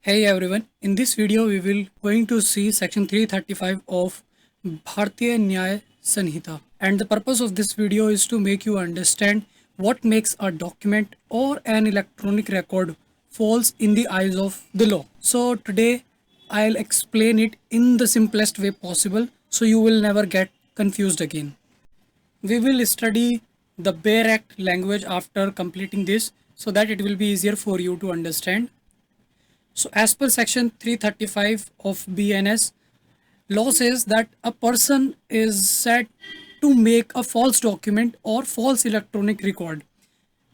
Hey everyone, in this video we will going to see section 335 of Bharatiya Nyaya Sanhita, and the purpose of this video is to make you understand what makes a document or an electronic record false in the eyes of the law. So today I'll explain it in the simplest way possible so you will never get confused again. We will study the Bare Act language after completing this so that it will be easier for you to understand. So as per section 335 of BNS, law says that a person is said to make a false document or false electronic record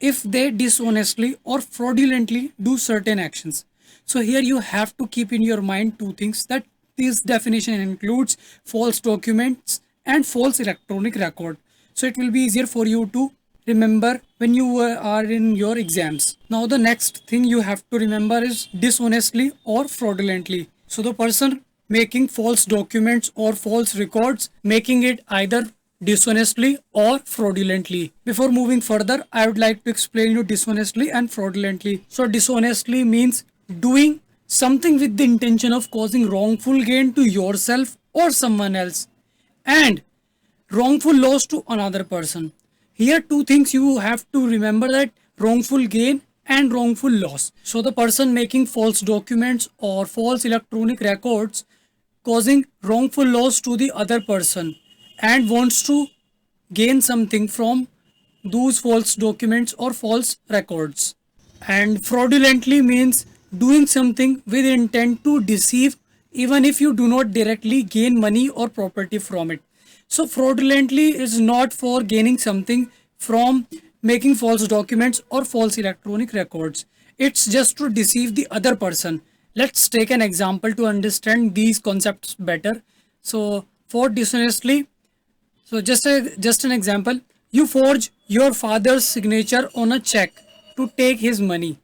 if they dishonestly or fraudulently do certain actions. So here you have to keep in your mind two things, that this definition includes false documents and false electronic record. So it will be easier for you to remember when you are in your exams. Now the next thing you have to remember is dishonestly or fraudulently. So the person making false documents or false records, making it either dishonestly or fraudulently. Before moving further, I would like to explain you dishonestly and fraudulently. So dishonestly means doing something with the intention of causing wrongful gain to yourself or someone else, and wrongful loss to another person. Here two things you have to remember, that wrongful gain and wrongful loss. So the person making false documents or false electronic records causing wrongful loss to the other person and wants to gain something from those false documents or false records. And fraudulently means doing something with intent to deceive even if you do not directly gain money or property from it. So fraudulently is not for gaining something from making false documents or false electronic records. It's just to deceive the other person. Let's take an example to understand these concepts better. So for dishonestly, so just an example, you forge your father's signature on a check to take his money.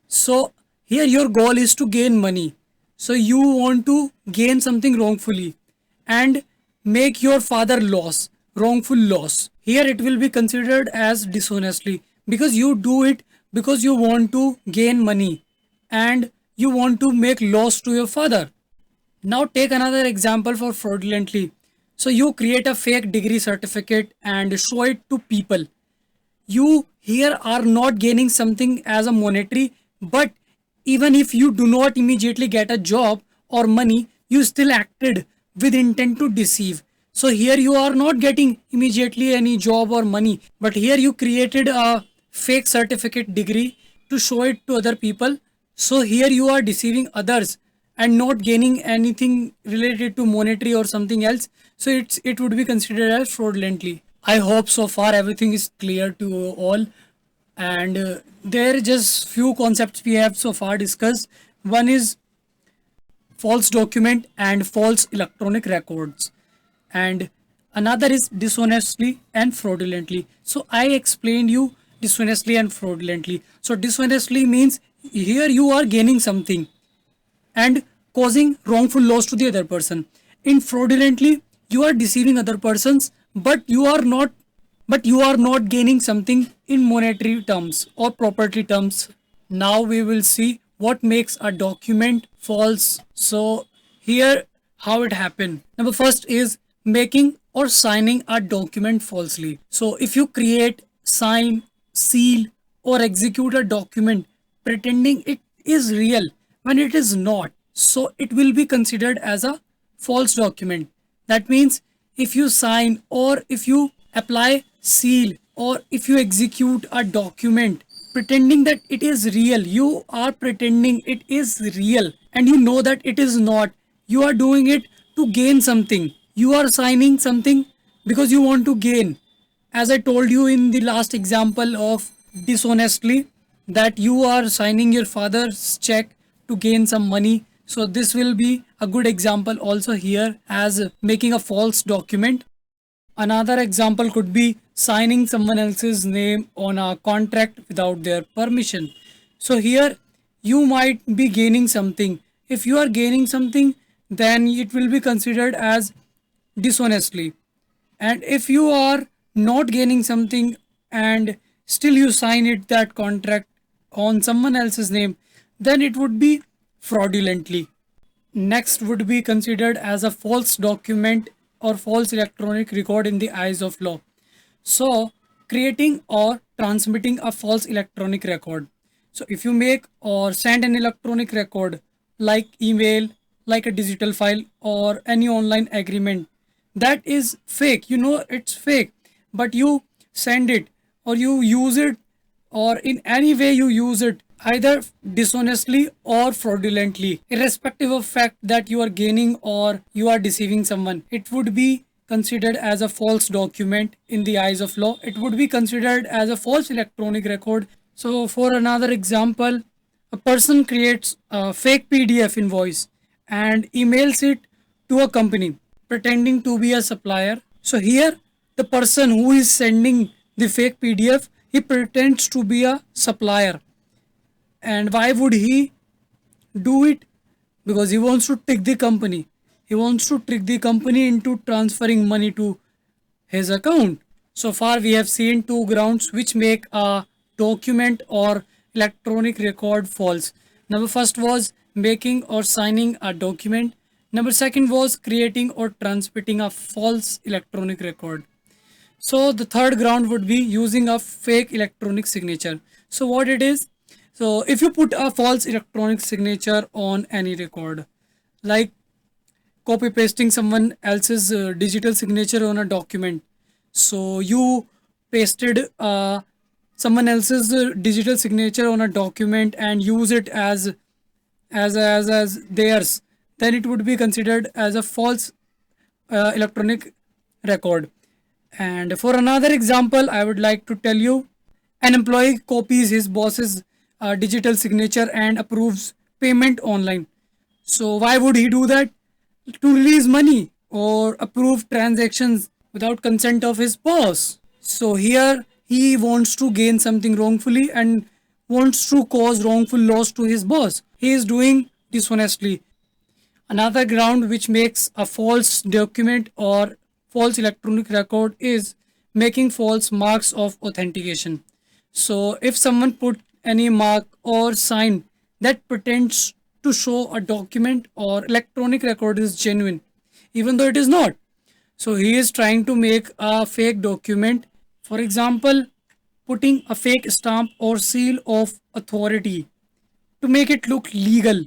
So here your goal is to gain money. So you want to gain something wrongfully and make your father loss, wrongful loss. Here it will be considered as dishonestly because you do it because you want to gain money and you want to make loss to your father. Now take another example for fraudulently. So you create a fake degree certificate and show it to people. You here are not gaining something as a monetary, but even if you do not immediately get a job or money, you still acted with intent to deceive. So here you are not getting immediately any job or money, but here you created a fake certificate degree to show it to other people. So here you are deceiving others and not gaining anything related to monetary or something else. So it would be considered as fraudulently. I hope so far everything is clear to all, and there are just few concepts we have so far discussed. One is false document and false electronic records, and another is dishonestly and fraudulently. So I explained you dishonestly and fraudulently. So dishonestly means here you are gaining something and causing wrongful loss to the other person. In fraudulently, you are deceiving other persons, but you are not gaining something in monetary terms or property terms. Now we will see what makes a document false. So here how it happened. Number first is making or signing a document falsely. So if you create, sign, seal or execute a document pretending it is real when it is not, so it will be considered as a false document. That means if you sign or if you apply seal or if you execute a document pretending that it is real, you are pretending it is real and you know that it is not. You are doing it to gain something. You are signing something because you want to gain. As I told you in the last example of dishonestly, that you are signing your father's check to gain some money. So this will be a good example also here as making a false document. Another example could be signing someone else's name on a contract without their permission. So here you might be gaining something. If you are gaining something, then it will be considered as dishonestly. And if you are not gaining something and still you sign it, that contract on someone else's name, then it would be fraudulently. Next would be considered as a false document or false electronic record in the eyes of law. So, creating or transmitting a false electronic record. So, if you make or send an electronic record like email, like a digital file, or any online agreement, that is fake. You know it's fake, but you send it or you use it, or in any way you use it, either dishonestly or fraudulently, irrespective of fact that you are gaining or you are deceiving someone, it would be considered as a false document in the eyes of law. It would be considered as a false electronic record. So for another example, a person creates a fake PDF invoice and emails it to a company pretending to be a supplier. So here the person who is sending the fake PDF, he pretends to be a supplier. And why would he do it? Because he wants to trick the company. He wants to trick the company into transferring money to his account. So far we have seen two grounds which make a document or electronic record false. Number first was making or signing a document. Number second was creating or transmitting a false electronic record. So the third ground would be using a fake electronic signature. So what it is? So if you put a false electronic signature on any record, like copy pasting someone else's digital signature on a document, so you pasted someone else's digital signature on a document and use it as theirs, then it would be considered as a false electronic record. And for another example, I would like to tell you, an employee copies his boss's digital signature and approves payment online. So why would he do that? To release money or approve transactions without consent of his boss. So here he wants to gain something wrongfully and wants to cause wrongful loss to his boss. He is doing dishonestly. Another ground which makes a false document or false electronic record is making false marks of authentication. So if someone put any mark or sign that pretends to show a document or electronic record is genuine, even though it is not. So he is trying to make a fake document. For example, putting a fake stamp or seal of authority to make it look legal.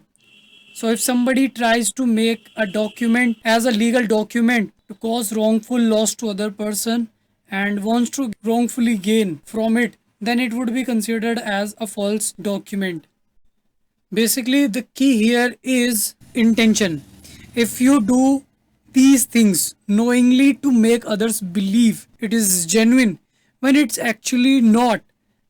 So if somebody tries to make a document as a legal document to cause wrongful loss to other person and wants to wrongfully gain from it, then it would be considered as a false document. Basically, the key here is intention. If you do these things knowingly to make others believe it is genuine when it's actually not,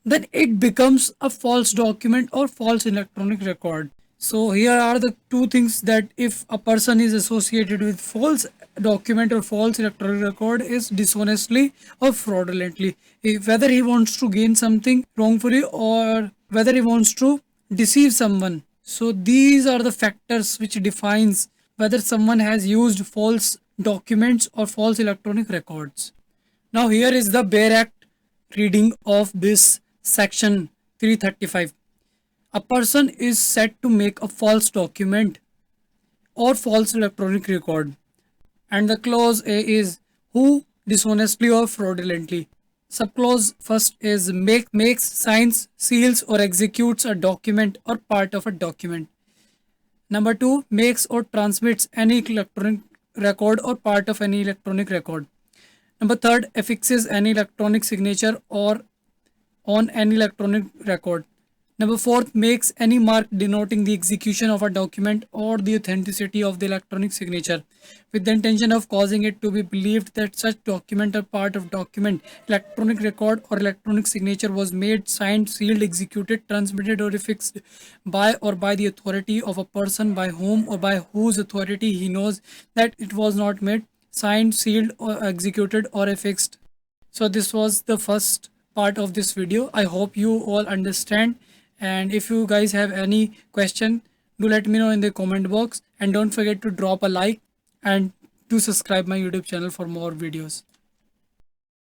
then it becomes a false document or false electronic record. So here are the two things that if a person is associated with false document or false electronic record is dishonestly or fraudulently, whether he wants to gain something wrongfully or whether he wants to deceive someone. So these are the factors which defines whether someone has used false documents or false electronic records. Now here is the Bare Act reading of this section 335. A person is said to make a false document or false electronic record, and the clause A is who dishonestly or fraudulently. Subclause first is makes, signs, seals or executes a document or part of a document. Number 2, makes or transmits any electronic record or part of any electronic record. Number 3, affixes any electronic signature or on any electronic record. Number 4, makes any mark denoting the execution of a document or the authenticity of the electronic signature with the intention of causing it to be believed that such document or part of document, electronic record or electronic signature was made, signed, sealed, executed, transmitted or affixed by or by the authority of a person by whom or by whose authority he knows that it was not made, signed, sealed or executed or affixed. So this was the first part of this video. I hope you all understand. And if you guys have any question, do let me know in the comment box, and don't forget to drop a like and to subscribe my YouTube channel for more videos.